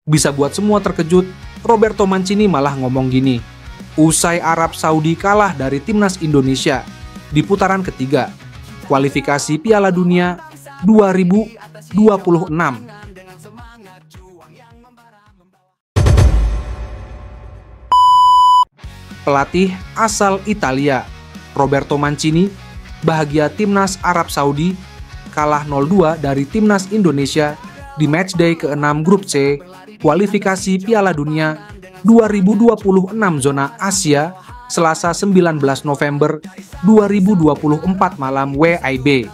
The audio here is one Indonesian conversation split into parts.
Bisa buat semua terkejut, Roberto Mancini malah ngomong gini, usai Arab Saudi kalah dari timnas Indonesia di putaran ketiga, kualifikasi Piala Dunia 2026. Pelatih asal Italia, Roberto Mancini, bahagia timnas Arab Saudi kalah 0-2 dari timnas Indonesia di matchday ke-6 grup C kualifikasi Piala Dunia 2026 zona Asia Selasa 19 November 2024 malam WIB.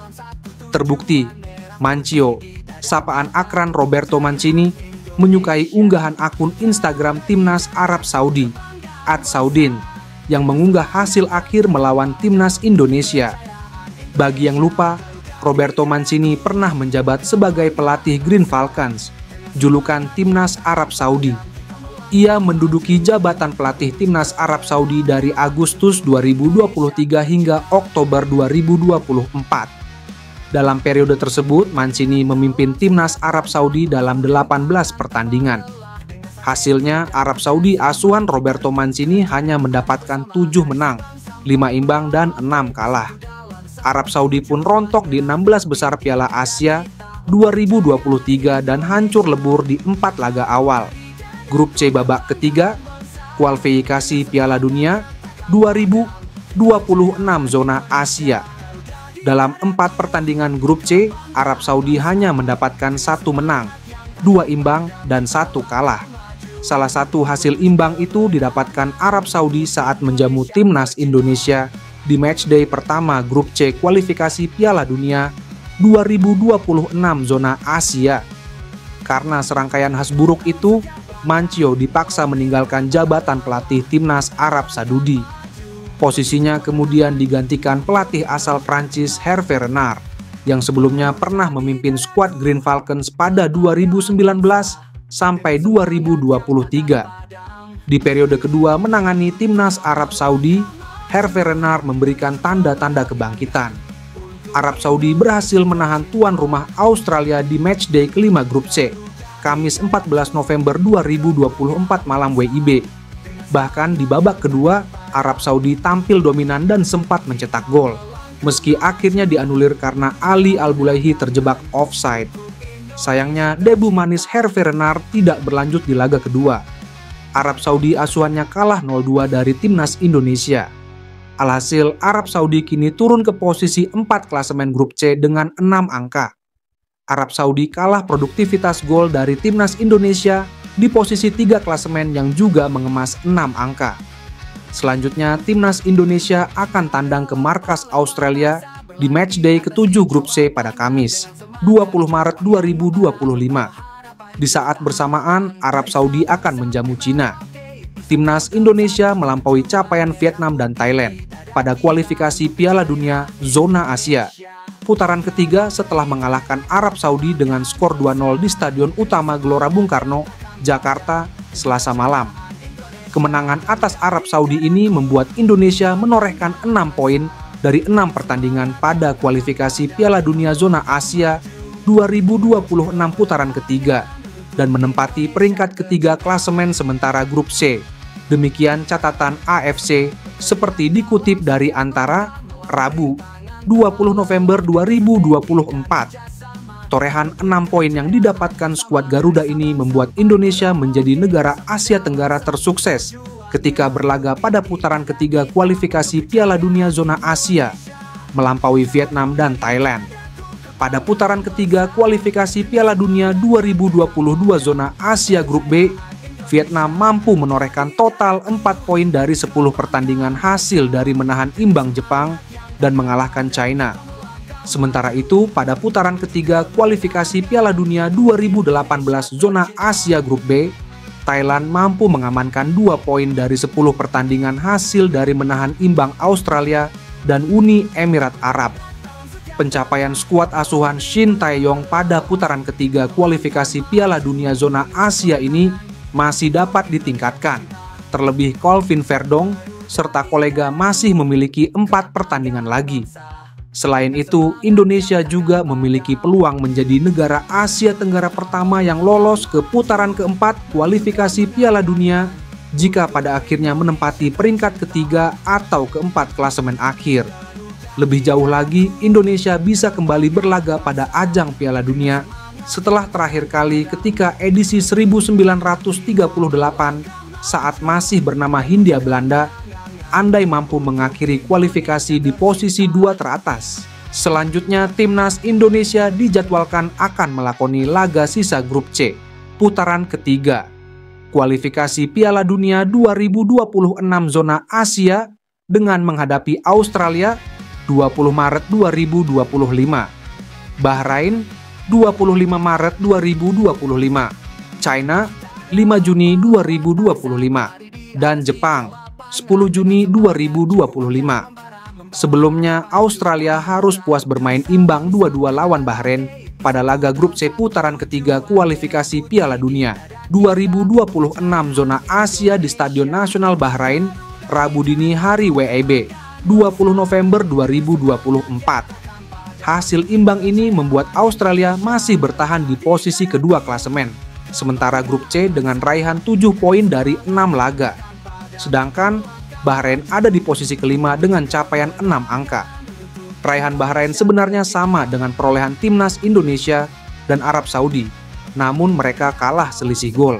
Terbukti, Mancio, sapaan akran Roberto Mancini, menyukai unggahan akun Instagram timnas Arab Saudi @saudin yang mengunggah hasil akhir melawan timnas Indonesia. Bagi yang lupa, Roberto Mancini pernah menjabat sebagai pelatih Green Falcons, julukan timnas Arab Saudi. Ia menduduki jabatan pelatih timnas Arab Saudi dari Agustus 2023 hingga Oktober 2024. Dalam periode tersebut, Mancini memimpin timnas Arab Saudi dalam 18 pertandingan. Hasilnya, Arab Saudi asuhan Roberto Mancini hanya mendapatkan 7 menang, 5 imbang, dan 6 kalah. Arab Saudi pun rontok di 16 besar Piala Asia 2023 dan hancur lebur di 4 laga awal. Grup C babak ketiga, kualifikasi Piala Dunia 2026 zona Asia. Dalam 4 pertandingan grup C, Arab Saudi hanya mendapatkan 1 menang, 2 imbang, dan 1 kalah. Salah satu hasil imbang itu didapatkan Arab Saudi saat menjamu timnas Indonesia di matchday pertama grup C kualifikasi Piala Dunia 2026 zona Asia. Karena serangkaian khas buruk itu, Mancio dipaksa meninggalkan jabatan pelatih timnas Arab Saudi. Posisinya kemudian digantikan pelatih asal Prancis Hervé Renard yang sebelumnya pernah memimpin skuad Green Falcons pada 2019 sampai 2023. Di periode kedua menangani timnas Arab Saudi, Hervé Renard memberikan tanda-tanda kebangkitan. Arab Saudi berhasil menahan tuan rumah Australia di matchday kelima grup C, Kamis 14 November 2024 malam WIB. Bahkan di babak kedua, Arab Saudi tampil dominan dan sempat mencetak gol, meski akhirnya dianulir karena Ali Al-Bulaihi terjebak offside. Sayangnya, debu manis Hervé Renard tidak berlanjut di laga kedua. Arab Saudi asuhannya kalah 0-2 dari timnas Indonesia. Alhasil, Arab Saudi kini turun ke posisi 4 klasemen grup C dengan 6 angka. Arab Saudi kalah produktivitas gol dari timnas Indonesia di posisi 3 klasemen yang juga mengemas 6 angka. Selanjutnya, timnas Indonesia akan tandang ke markas Australia di matchday ke-7 grup C pada Kamis, 20 Maret 2025. Di saat bersamaan, Arab Saudi akan menjamu Cina. Timnas Indonesia melampaui capaian Vietnam dan Thailand pada kualifikasi Piala Dunia zona Asia putaran ketiga setelah mengalahkan Arab Saudi dengan skor 2-0 di Stadion Utama Gelora Bung Karno, Jakarta, Selasa malam. Kemenangan atas Arab Saudi ini membuat Indonesia menorehkan 6 poin dari 6 pertandingan pada kualifikasi Piala Dunia zona Asia 2026 putaran ketiga dan menempati peringkat ketiga klasemen sementara grup C. Demikian catatan AFC seperti dikutip dari Antara, Rabu, 20 November 2024. Torehan 6 poin yang didapatkan skuad Garuda ini membuat Indonesia menjadi negara Asia Tenggara tersukses ketika berlaga pada putaran ketiga kualifikasi Piala Dunia zona Asia, melampaui Vietnam dan Thailand. Pada putaran ketiga kualifikasi Piala Dunia 2022 zona Asia Grup B, Vietnam mampu menorehkan total 4 poin dari 10 pertandingan hasil dari menahan imbang Jepang dan mengalahkan China. Sementara itu, pada putaran ketiga kualifikasi Piala Dunia 2018 zona Asia Grup B, Thailand mampu mengamankan 2 poin dari 10 pertandingan hasil dari menahan imbang Australia dan Uni Emirat Arab. Pencapaian skuad asuhan Shin Tae-yong pada putaran ketiga kualifikasi Piala Dunia zona Asia ini masih dapat ditingkatkan. Terlebih Colvin Verdong serta kolega masih memiliki 4 pertandingan lagi. Selain itu, Indonesia juga memiliki peluang menjadi negara Asia Tenggara pertama yang lolos ke putaran keempat kualifikasi Piala Dunia jika pada akhirnya menempati peringkat ketiga atau keempat klasemen akhir. Lebih jauh lagi, Indonesia bisa kembali berlaga pada ajang Piala Dunia setelah terakhir kali ketika edisi 1938 saat masih bernama Hindia Belanda, andai mampu mengakhiri kualifikasi di posisi 2 teratas. Selanjutnya, timnas Indonesia dijadwalkan akan melakoni laga sisa grup C, putaran ketiga, kualifikasi Piala Dunia 2026 zona Asia dengan menghadapi Australia 20 Maret 2025, Bahrain 25 Maret 2025, China 5 Juni 2025, dan Jepang 10 Juni 2025. Sebelumnya, Australia harus puas bermain imbang 2-2 lawan Bahrain pada laga grup C putaran ketiga kualifikasi Piala Dunia 2026 zona Asia di Stadion Nasional Bahrain, Rabu dini hari WIB, 20 November 2024. Hasil imbang ini membuat Australia masih bertahan di posisi kedua klasemen, sementara grup C dengan raihan 7 poin dari 6 laga. Sedangkan Bahrain ada di posisi kelima dengan capaian 6 angka. Raihan Bahrain sebenarnya sama dengan perolehan timnas Indonesia dan Arab Saudi, namun mereka kalah selisih gol.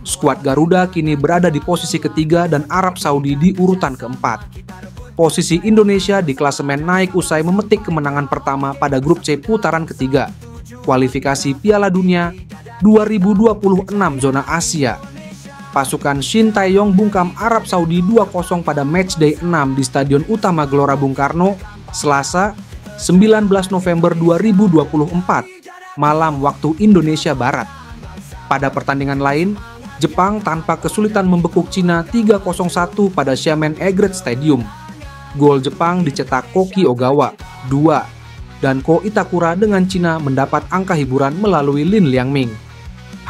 Skuad Garuda kini berada di posisi ketiga dan Arab Saudi di urutan keempat. Posisi Indonesia di klasemen naik usai memetik kemenangan pertama pada grup C putaran ketiga, kualifikasi Piala Dunia 2026 zona Asia. Pasukan Shin Tae-yong bungkam Arab Saudi 2-0 pada matchday 6 di Stadion Utama Gelora Bung Karno, Selasa, 19 November 2024, malam waktu Indonesia Barat. Pada pertandingan lain, Jepang tanpa kesulitan membekuk Cina 3-1 pada Xiamen Egret Stadium. Gol Jepang dicetak Koki Ogawa, 2, dan Ko Itakura dengan Cina mendapat angka hiburan melalui Lin Liangming.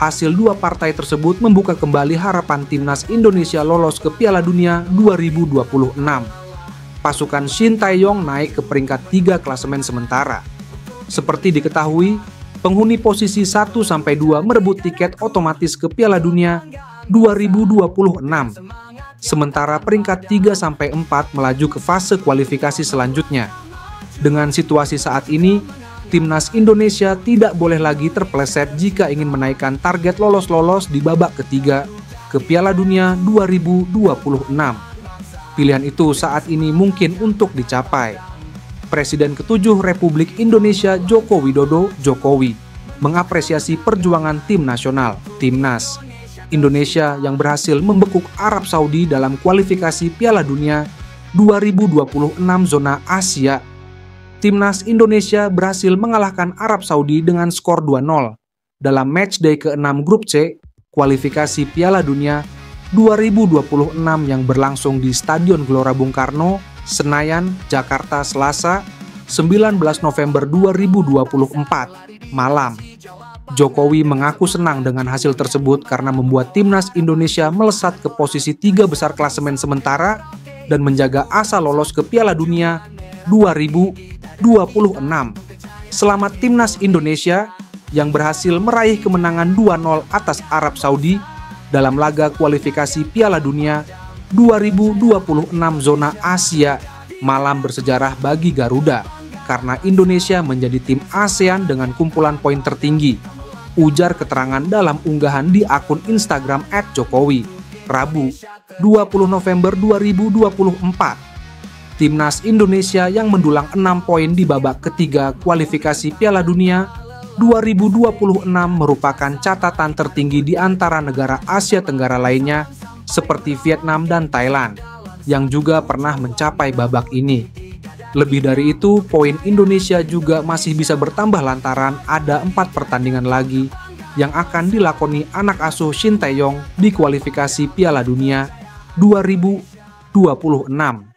Hasil dua partai tersebut membuka kembali harapan timnas Indonesia lolos ke Piala Dunia 2026. Pasukan Shin Tae-yong naik ke peringkat 3 klasemen sementara. Seperti diketahui, penghuni posisi 1-2 merebut tiket otomatis ke Piala Dunia 2026. Sementara peringkat 3-4 melaju ke fase kualifikasi selanjutnya. Dengan situasi saat ini, timnas Indonesia tidak boleh lagi terpeleset jika ingin menaikkan target lolos-lolos di babak ketiga ke Piala Dunia 2026. Pilihan itu saat ini mungkin untuk dicapai. Presiden ke-7 Republik Indonesia Joko Widodo, Jokowi, mengapresiasi perjuangan tim nasional, Timnas Indonesia yang berhasil membekuk Arab Saudi dalam kualifikasi Piala Dunia 2026 zona Asia. Timnas Indonesia berhasil mengalahkan Arab Saudi dengan skor 2-0 dalam matchday ke-6 grup C kualifikasi Piala Dunia 2026 yang berlangsung di Stadion Gelora Bung Karno, Senayan, Jakarta, Selasa, 19 November 2024, malam. Jokowi mengaku senang dengan hasil tersebut karena membuat timnas Indonesia melesat ke posisi 3 besar klasemen sementara dan menjaga asa lolos ke Piala Dunia 2026. Selamat timnas Indonesia yang berhasil meraih kemenangan 2-0 atas Arab Saudi dalam laga kualifikasi Piala Dunia 2026 zona Asia. Malam bersejarah bagi Garuda karena Indonesia menjadi tim ASEAN dengan kumpulan poin tertinggi, ujar keterangan dalam unggahan di akun Instagram @jokowi, Rabu 20 November 2024. Timnas Indonesia yang mendulang 6 poin di babak ketiga kualifikasi Piala Dunia 2026 merupakan catatan tertinggi di antara negara Asia Tenggara lainnya seperti Vietnam dan Thailand yang juga pernah mencapai babak ini. Lebih dari itu, poin Indonesia juga masih bisa bertambah lantaran ada 4 pertandingan lagi yang akan dilakoni anak asuh Shin Tae-yong di kualifikasi Piala Dunia 2026.